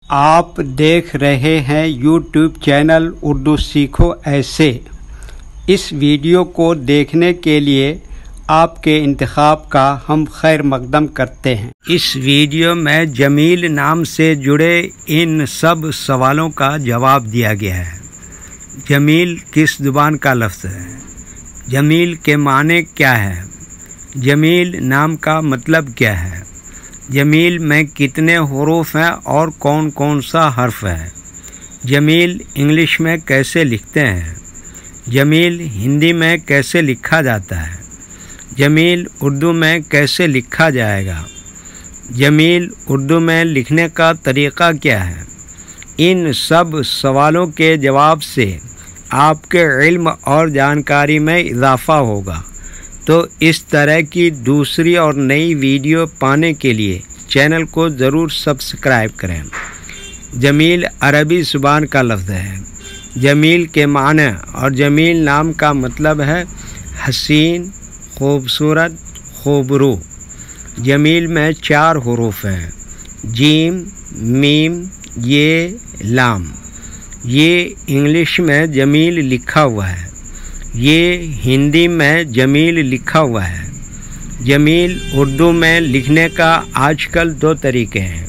آپ دیکھ رہے ہیں یوٹیوب چینل اردو سیکھو ایسے۔ اس ویڈیو کو دیکھنے کے لیے آپ کے انتخاب کا ہم خیر مقدم کرتے ہیں۔ اس ویڈیو میں جمیل نام سے جڑے ان سب سوالوں کا جواب دیا گیا ہے۔ جمیل کس زبان کا لفظ ہے؟ جمیل کے معنی کیا ہے؟ جمیل نام کا مطلب کیا ہے؟ جمیل میں کتنے حروف ہیں اور کون کون سا حرف ہے؟ جمیل انگلش میں کیسے لکھتے ہیں؟ جمیل ہندی میں کیسے لکھا جاتا ہے؟ جمیل اردو میں کیسے لکھا جائے گا؟ جمیل اردو میں لکھنے کا طریقہ کیا ہے؟ ان سب سوالوں کے جواب سے آپ کے علم اور جانکاری میں اضافہ ہوگا۔ تو اس طرح کی دوسری اور نئی ویڈیو پانے کے لیے چینل کو ضرور سبسکرائب کریں۔ جمیل عربی زبان کا لفظ ہے۔ جمیل کے معنی اور جمیل نام کا مطلب ہے حسین، خوبصورت، خوبرو۔ جمیل میں 4 حروف ہیں: جیم، میم، یہ، لام۔ یہ انگلش میں جمیل لکھا ہوا ہے۔ یہ ہندی میں جمیل لکھا ہوا ہے۔ جمیل اردو میں لکھنے کا آج کل 2 طریقے ہیں۔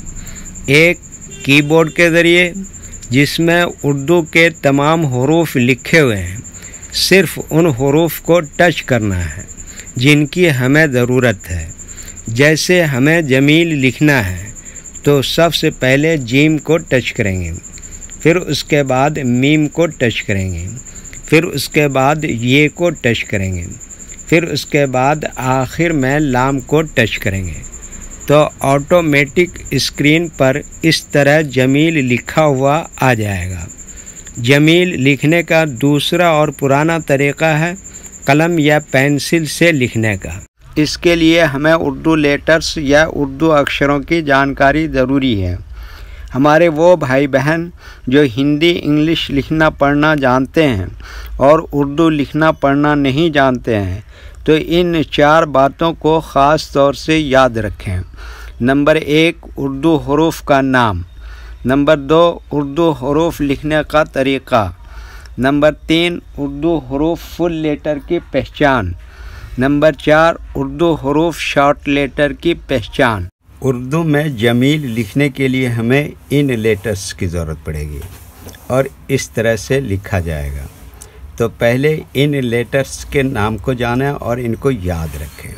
ایک کی بورڈ کے ذریعے، جس میں اردو کے تمام حروف لکھے ہوئے ہیں، صرف ان حروف کو ٹچ کرنا ہے جن کی ہمیں ضرورت ہے۔ جیسے ہمیں جمیل لکھنا ہے تو سب سے پہلے جیم کو ٹچ کریں گے، پھر اس کے بعد میم کو ٹچ کریں گے، پھر اس کے بعد یہ کو ٹچ کریں گے، پھر اس کے بعد آخر میں لام کو ٹچ کریں گے تو آٹومیٹک اسکرین پر اس طرح جمیل لکھا ہوا آ جائے گا۔ جمیل لکھنے کا دوسرا اور پرانا طریقہ ہے قلم یا پینسل سے لکھنے کا۔ اس کے لیے ہمیں اردو لیٹرز یا اردو اکشروں کی جانکاری ضروری ہے۔ ہمارے وہ بھائی بہن جو ہندی انگلش لکھنا پڑھنا جانتے ہیں اور اردو لکھنا پڑھنا نہیں جانتے ہیں تو ان 4 باتوں کو خاص طور سے یاد رکھیں۔ نمبر 1، اردو حروف کا نام۔ نمبر 2، اردو حروف لکھنے کا طریقہ۔ نمبر 3، اردو حروف فل لیٹر کی پہچان۔ نمبر 4، اردو حروف شارٹ لیٹر کی پہچان۔ اردو میں جمیل لکھنے کے لیے ہمیں ان لیٹرز کی ضرورت پڑے گی اور اس طرح سے لکھا جائے گا۔ تو پہلے ان لیٹرز کے نام کو جانیں اور ان کو یاد رکھیں۔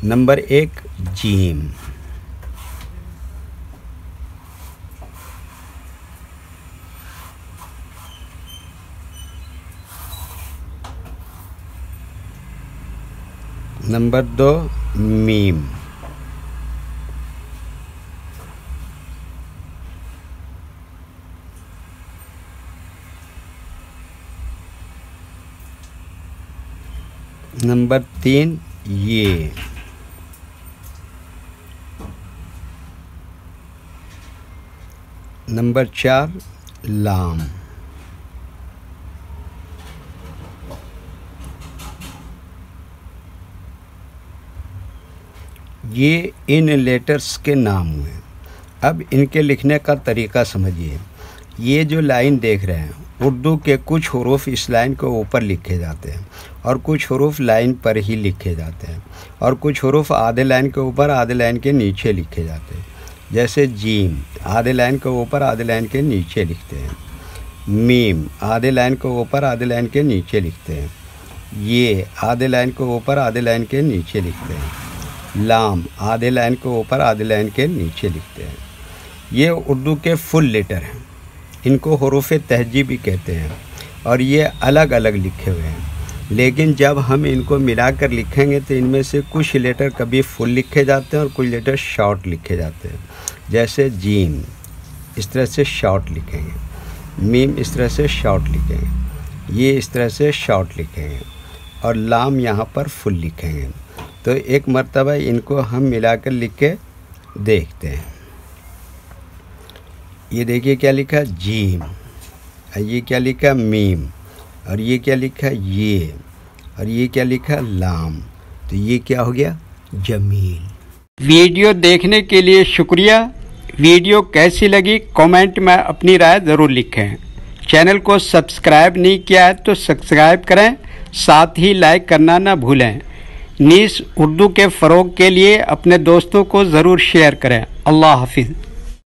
نمبر 1، جیم۔ نمبر 2، میم۔ نمبر 3، یہ۔ نمبر 4، لام۔ یہ ان لیٹرز کے نام ہوئے۔ اب ان کے لکھنے کا طریقہ سمجھیے۔ یہ جو لائن دیکھ رہے ہیں، اردو کے کچھ حروف اس لائن کے اوپر لکھے جاتے ہیں اور کچھ حروف لائن پر ہی لکھے جاتے ہیں اور کچھ حروف آدھے لائن کے اوپر آدھے لائن کے نیچے لکھے جاتے ہیں۔ جیسے جیم آدھے لائن کے اوپر آدھے لائن کے نیچے لکھتے ہیں۔ میم آدھے لائن کے اوپر آدھے لائن کے نیچے لکھتے ہیں۔ یہ آدھے لائن کے اوپر آدھے لائن کے نیچے لکھتے ہیں۔ لام آدھے لائن کے اوپر آدھے لائن کے نیچے لکھتے ہیں۔ یہ اردو کے فل لیٹر ہیں۔ ان کو حروف تہجی بھی کہتے ہیں اور یہ الگ الگ لکھے ہوئے ہیں، لیکن جب ہم ان کو ملا کر لکھیں گے تو ان میں سے کچھ لیٹر کبھی فل لکھے جاتے ہیں اور کچھ لیٹر شارٹ لکھے جاتے ہیں۔ جیسے جیم اس طرح سے شارٹ لکھیں گے، میم اس طرح سے شارٹ لکھیں گے، یہ اس طرح سے شارٹ لکھیں گے اور لام یہاں پر فل لکھیں گے۔ تو ایک مرتبہ ان کو ہم ملا کر لکھ کے دیکھتے ہیں۔ یہ دیکھیے کیا لکھا جیم، یہ کیا لکھا میم، اور یہ کیا لکھا یہ، اور یہ کیا لکھا لام۔ تو یہ کیا ہو گیا؟ جمیل۔ ویڈیو دیکھنے کے لیے شکریہ۔ ویڈیو کیسی لگی کامنٹ میں اپنی رائے ضرور لکھیں۔ چینل کو سبسکرائب نہیں کیا ہے تو سبسکرائب کریں، ساتھ ہی لائک کرنا نہ بھولیں۔ نیز اردو کے فروغ کے لیے اپنے دوستوں کو ضرور شیئر کریں۔ اللہ حافظ۔